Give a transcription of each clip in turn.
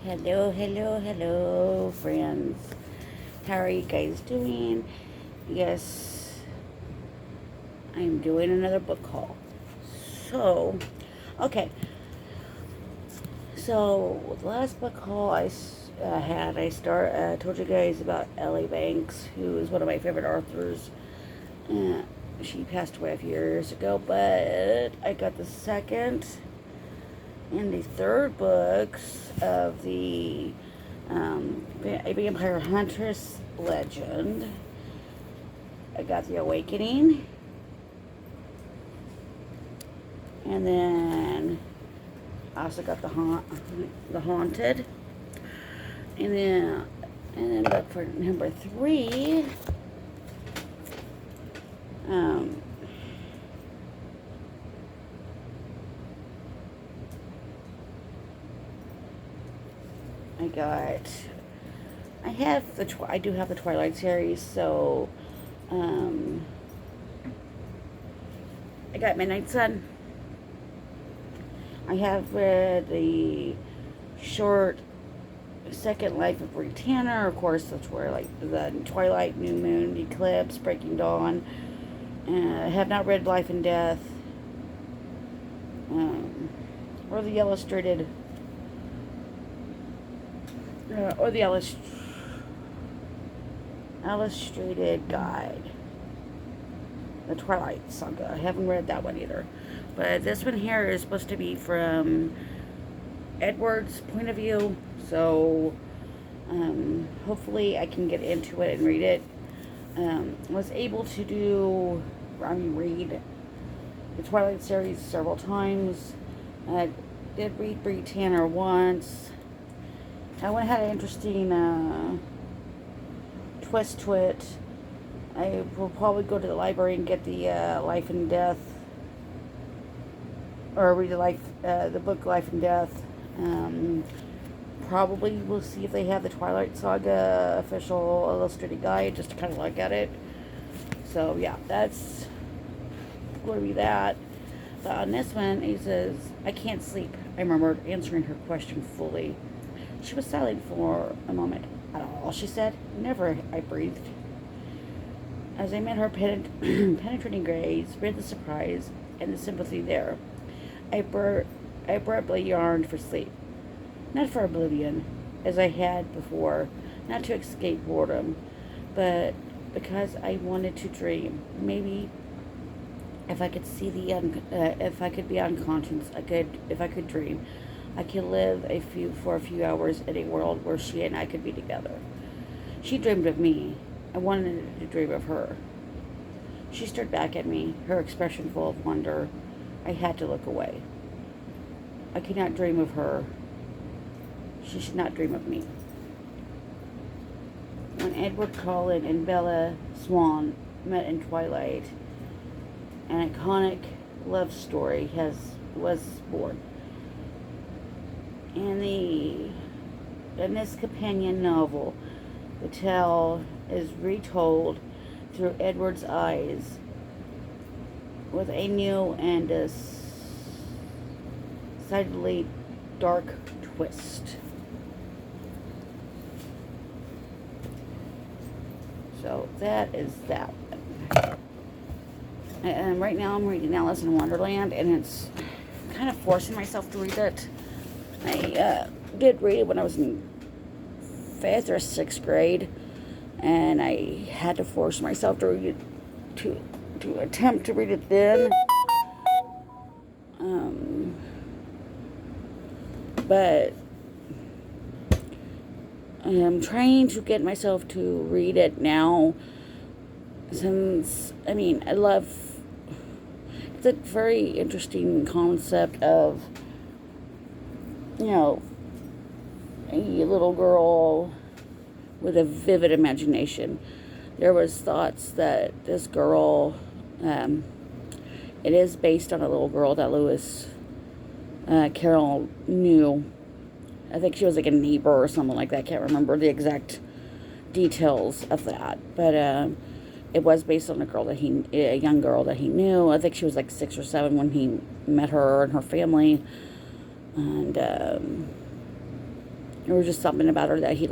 Hello, hello, hello, friends. How are you guys doing? Yes, I'm doing another book haul. So, okay. So, the last book haul I told you guys about Ellie Banks, who is one of my favorite authors. Uh, she passed away a few years ago, but I got the second and the third books of the a Vampire Huntress Legend. I got The Awakening, and then I also got the Haunted, and then book for number 3. Um, I got. I do have the Twilight series, so um, I got Midnight Sun. I have read the short Second Life of Bree Tanner. Of course, that's where like the Twilight, New Moon, Eclipse, Breaking Dawn. I have not read Life and Death, or the or the illustrated guide, the Twilight Saga. I haven't read that one either, but this one here is supposed to be from Edward's point of view, so hopefully I can get into it and read it. Was able to read the Twilight series several times. I did read Bree Tanner once. That one had an interesting twist to it. I will probably go to the library and get the Life and Death, or read the book Life and Death. Probably we'll see if they have the Twilight Saga official illustrated guide just to kind of look at it. So yeah, that's going to be that. But on this one, he says, "I can't sleep." I murmured, answering her question fully. She was silent for a moment. "At all," she said. "Never," I breathed. As I met her penetrating gaze, read the surprise and the sympathy there. I abruptly yearned for sleep. Not for oblivion, as I had before, not to escape boredom, but because I wanted to dream. Maybe if I could if I could be unconscious, if I could dream, I could live for a few hours in a world where she and I could be together. She dreamed of me. I wanted to dream of her. She stared back at me, her expression full of wonder. I had to look away. I could not dream of her. She should not dream of me. When Edward Cullen and Bella Swan met in Twilight, an iconic love story was born. In this companion novel, the tale is retold through Edward's eyes with a new and decidedly dark twist. So that is that. And right now I'm reading Alice in Wonderland, and it's kind of forcing myself to read it. I did read it when I was in 5th or 6th grade, and I had to force myself to read it, to attempt to read it then. But I'm trying to get myself to read it now, since, it's a very interesting concept of, a little girl with a vivid imagination. There was thoughts that this girl, it is based on a little girl that Lewis Carroll knew. I think she was like a neighbor or something like that. I can't remember the exact details of that, but it was based on a young girl that he knew. I think she was like 6 or 7 when he met her and her family, and There was just something about her that he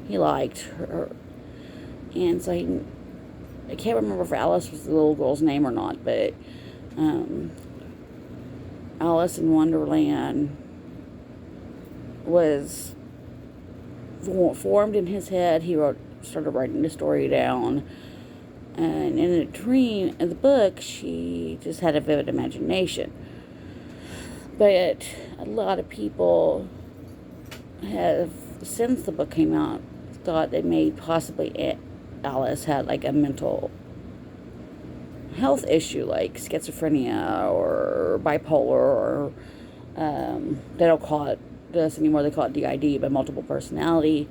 liked her. And so I can't remember if Alice was the little girl's name or not, but Alice in Wonderland was formed in his head. He started writing the story down. And in a dream, in the book, she just had a vivid imagination. But a lot of people have, since the book came out, thought that maybe possibly Alice had like a mental health issue, like schizophrenia or bipolar, or they don't call it this anymore. They call it DID, but multiple personality.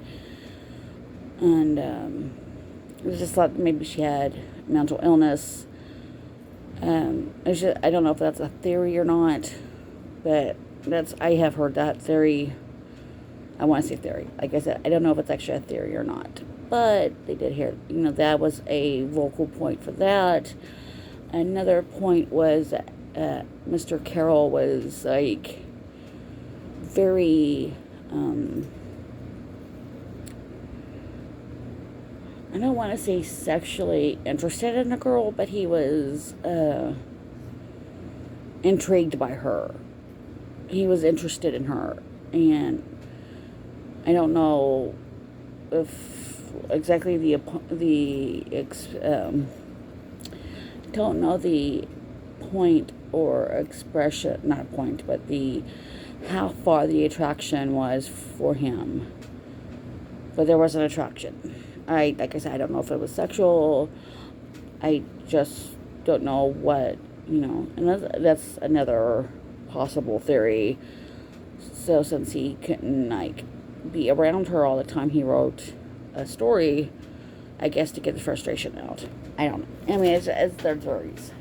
And I just thought maybe she had mental illness. I don't know if that's a theory or not, but I have heard that theory. I want to say theory. Like I said, I don't know if it's actually a theory or not. But they did hear, that was a vocal point for that. Another point was Mr. Carroll was like very, I don't want to say sexually interested in a girl, but he was intrigued by her. He was interested in her. And I don't know if exactly don't know the point or expression, not point, but how far the attraction was for him. But there was an attraction. Like I said, I don't know if it was sexual. I just don't know what, and that's another possible theory. So since he couldn't be around her all the time, he wrote a story, I guess, to get the frustration out. I don't know. I mean, it's their theories.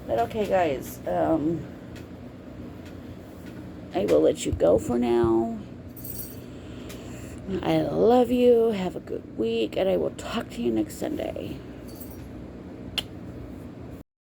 But okay, guys, I will let you go for now. I love you. Have a good week, and I will talk to you next Sunday.